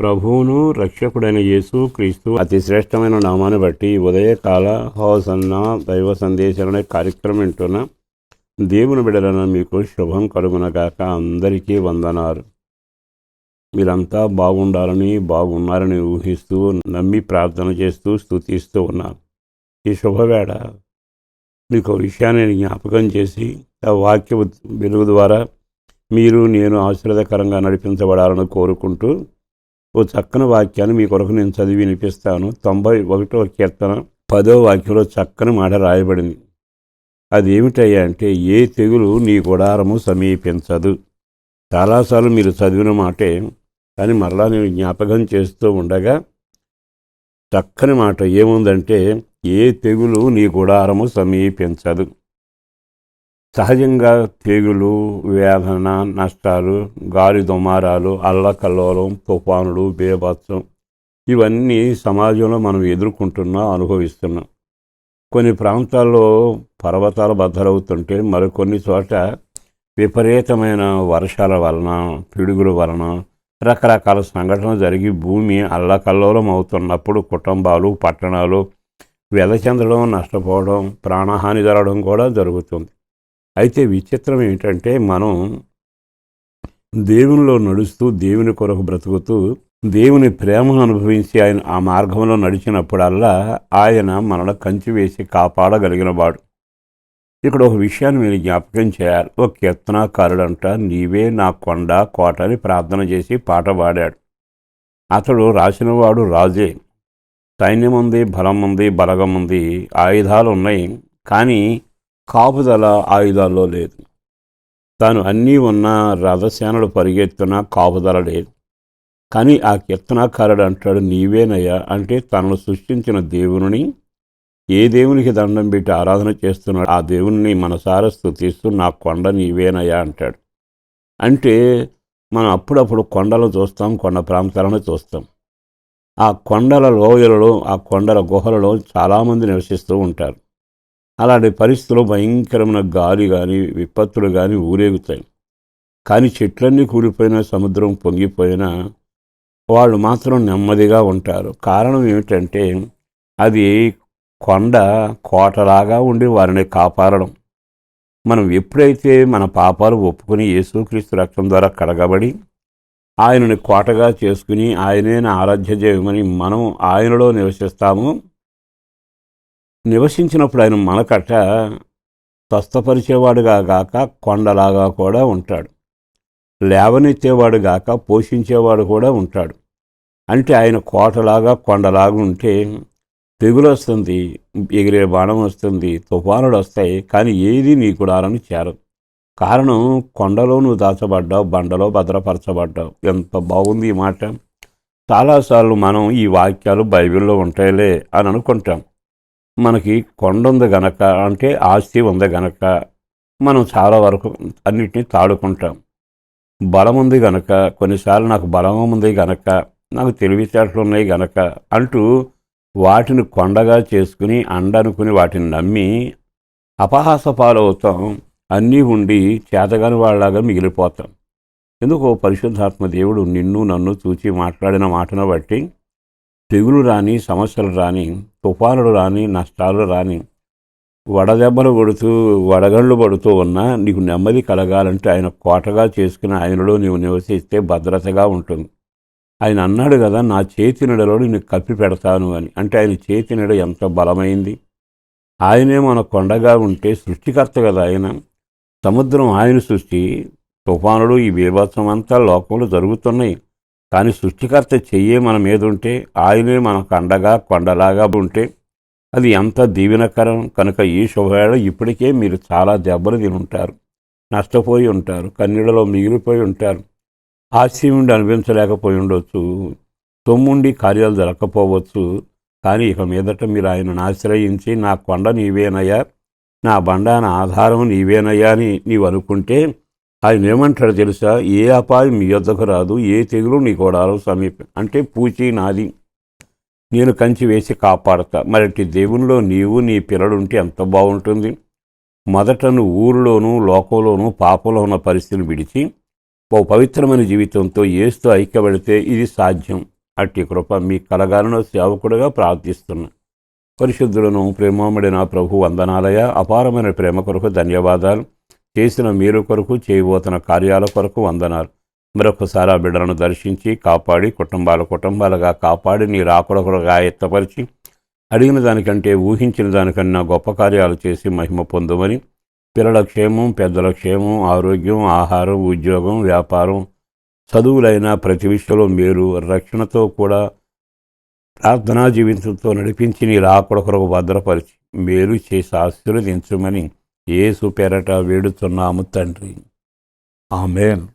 ప్రభువును రక్షకుడైన యేసు క్రీస్తు అతి శ్రేష్టమైన నామాన్ని బట్టి ఉదయకాల హోసన్న దైవ సందేశం అనే కార్యక్రమం వింటున్న దేవుని బిడ్డలను మీకు శుభం కలుగునగాక. అందరికీ వందనాలు. మీరంతా బాగున్నారని ఊహిస్తూ నమ్మి ప్రార్థన చేస్తూ స్తుతిస్తూ ఉన్నారు. ఈ శుభవేళ మీకు విషయాన్ని జ్ఞాపకం చేసి ఆ వాక్య వెలుగు ద్వారా మీరు నేను ఆశీర్వాదకరంగా నడిపించబడాలని కోరుకుంటూ ఓ చక్కని వాక్యాన్ని మీ కొరకు నేను చదివి వినిపిస్తాను. 91వ కీర్తన 10వ వాక్యంలో చక్కని మాట రాయబడింది. అది ఏమిటయ్యా అంటే, ఏ తెగులు నీ గుడారము సమీపించదు. చాలాసార్లు మీరు చదివిన మాటే, కానీ మరలా నేను జ్ఞాపకం చేస్తూ ఉండగా చక్కని మాట ఏముందంటే, ఏ తెగులు నీ గుడారము సమీపించదు. సహజంగా తెగులు, వేదన, నష్టాలు, గాలి దుమారాలు, అల్లకల్లోలం, తుఫానులు, బీభత్సం ఇవన్నీ సమాజంలో మనం ఎదుర్కొంటున్నాం, అనుభవిస్తున్నాం. కొన్ని ప్రాంతాల్లో పర్వతాలు బద్దలవుతుంటే మరికొన్ని చోట విపరీతమైన వర్షాల వలన, పిడుగుల వలన రకరకాల సంఘటనలు జరిగి భూమి అల్లకల్లోలం అవుతున్నప్పుడు కుటుంబాలు, పట్టణాలు వ్యధచెందడం, నష్టపోవడం, ప్రాణహాని జరగడం కూడా జరుగుతుంది. అయితే విచిత్రం ఏంటంటే, మనం దేవునిలో నడుస్తూ దేవుని కొరకు బ్రతుకుతూ దేవుని ప్రేమను అనుభవించి ఆయన ఆ మార్గంలో నడిచినప్పుడల్లా ఆయన మనల్ని కంచి వేసి కాపాడగలిగిన వాడు. ఇక్కడ ఒక విషయాన్ని మీరు జ్ఞాపకం చేయాలి. ఒక కీర్తనాకారుడంట నీవే నా కొండ కోట అని ప్రార్థన చేసి పాట పాడాడు. అతడు రాసినవాడు రాజే. సైన్యం ఉంది, బలం ఉంది, బలగం ఉంది, ఆయుధాలు ఉన్నాయి, కానీ కాపుదల ఆయుధాల్లో లేదు. తాను అన్నీ ఉన్న రథసేనలు పరిగెత్తున కాపుదల లేదు. కానీ ఆ కీర్తనాకారుడు అంటాడు నీవేనయ్యా, అంటే తనను సృష్టించిన దేవుని, ఏ దేవునికి దండం పెట్టి ఆరాధన చేస్తున్నాడు ఆ దేవుని మనసారా స్తుతిస్తూ నా కొండ నీవేనయ్యా అంటాడు. అంటే మనం అప్పుడప్పుడు కొండలు చూస్తాం, కొండ ప్రాంతాలను చూస్తాం. ఆ కొండల లోయలలో, ఆ కొండల గుహలలో చాలామంది నివసిస్తూ ఉంటారు. అలాంటి పరిస్థితుల్లో భయంకరమైన గాలి కానీ విపత్తులు కానీ ఊరేగుతాయి. కానీ చెట్లన్నీ కూలిపోయినా, సముద్రం పొంగిపోయినా వాళ్ళు మాత్రం నెమ్మదిగా ఉంటారు. కారణం ఏమిటంటే, అది కొండ కోటలాగా ఉండి వారిని కాపాడడం. మనం ఎప్పుడైతే మన పాపాలు ఒప్పుకొని యేసుక్రీస్తు రక్తం ద్వారా కడగబడి ఆయనని కోటగా చేసుకుని ఆయనే నా ఆరాధ్య చేయమని మనం ఆయనలో నివసిస్తాము, నివసించినప్పుడు ఆయన మనకట స్వస్థపరిచేవాడుగా గాక కొండలాగా కూడా ఉంటాడు, లేవనెత్తేవాడు గాక పోషించేవాడు కూడా ఉంటాడు. అంటే ఆయన కోటలాగా కొండలాగా ఉంటే తెగులు వస్తుంది, ఎగిరే బాణం వస్తుంది, తుఫానులు వస్తాయి, కానీ ఏది నీ గుడారాన్ని చేరదు. కారణం కొండలో నువ్వు దాచబడ్డావు, బండలో భద్రపరచబడ్డావు. ఎంత బాగుంది ఈ మాట. చాలాసార్లు మనం ఈ వాక్యాలు బైబిల్లో ఉంటాయిలే అని అనుకుంటాం. మనకి కొండ ఉంది గనక, అంటే ఆస్తి ఉంది గనక మనం చాలా వరకు అన్నిటినీ తాడుకుంటాం. బలం ఉంది గనక, కొన్నిసార్లు నాకు బలం ఉంది గనక, నాకు తెలివితేటలు ఉన్నాయి గనక అంటూ వాటిని కొండగా చేసుకుని అండనుకుని వాటిని నమ్మి అపహాస పాలవుతాం. అన్నీ ఉండి చేతగాని వాళ్ళలాగా మిగిలిపోతాం. ఎందుకో పరిశుద్ధాత్మ దేవుడు నిన్ను నన్ను చూచి మాట్లాడిన మాటను బట్టి తెగులు రాని, సమస్యలు రాని, తుఫానులు రాని, నష్టాలు రాని, వడదెబ్బలు కొడుతూ వడగళ్ళు పడుతూ ఉన్నా నీకు నెమ్మది కలగాలంటే ఆయన కోటగా చేసుకుని ఆయనలో నీవు నివసిస్తే భద్రతగా ఉంటుంది. ఆయన అన్నాడు కదా, నా చేతి నీడలో నేను కప్పి పెడతాను అని. అంటే ఆయన చేతి నీడ ఎంత బలమైంది. ఆయనే మన కొండగా ఉంటే సృష్టికర్త కదా ఆయన. సముద్రం ఆయన సృష్టి, తుఫానులు ఈ బీభత్సం అంతా లోకంలో జరుగుతున్నాయి, కానీ సృష్టికర్త చెయ్యే మన మీద ఉంటే, ఆయనే మనకు అండగా కొండలాగా ఉంటే అది ఎంత దీవెనకరం. కనుక ఈ శుభవేళ ఇప్పటికే మీరు చాలా దెబ్బలు తిని ఉంటారు, నష్టపోయి ఉంటారు, కన్నీళ్ళలో మిగిలిపోయి ఉంటారు, ఆశీవుండి అనిపించలేకపోయి ఉండొచ్చు, సొమ్ముండి కార్యాలు జరగకపోవచ్చు. కానీ ఇక మీదట మీరు ఆయనను ఆశ్రయించి నా కొండ నీవేనయ్యా, నా బండాన ఆధారం నీవేనయ్యా అని నీవు అనుకుంటే ఆయన ఏమంటాడు తెలుసా? ఏ అపాయం మీ యొద్దకు రాదు, ఏ తెగులు నీ గుడారం సమీపం. అంటే పూచి నాది, నేను కంచి వేసి కాపాడతా. మరటి దేవునిలో నీవు నీ పిల్లలుంటే ఎంత బాగుంటుంది. మొదట నువ్వు ఊరిలోనూ లోకంలోనూ పాపంలో ఉన్న పరిస్థితిని విడిచి ఓ పవిత్రమైన జీవితంతో యేసుతో ఐక్యపడితే ఇది సాధ్యం. అట్టి కృప మీ కలగాలను సేవకుడుగా ప్రార్థిస్తున్నా. పరిశుద్ధులను ప్రేమోమడిన ప్రభు వందనాలయ. అపారమైన ప్రేమ కొరకు ధన్యవాదాలు. చేసిన మీరు కొరకు చేయబోతున్న కార్యాల కొరకు వందనాలు. మరొకసారి ఆ బిడ్డలను దర్శించి కాపాడి కుటుంబాలుగా కాపాడి నీ రాకుడకులుగా ఎత్తపరిచి అడిగిన దానికంటే ఊహించిన దానికన్నా గొప్ప కార్యాలు చేసి మహిమ పొందుమని, పిల్లల క్షేమం, పెద్దల క్షేమం, ఆరోగ్యం, ఆహారం, ఉద్యోగం, వ్యాపారం, చదువులైన ప్రతి విషయంలో మీరు రక్షణతో కూడా ప్రార్థనా జీవితంతో నడిపించి నీ రాకుడకొరకు భద్రపరిచి మేలు చేసి ఆశీర్వదించమని యేసు పేరట వేడుతున్నాము తండ్రి. ఆమేన్.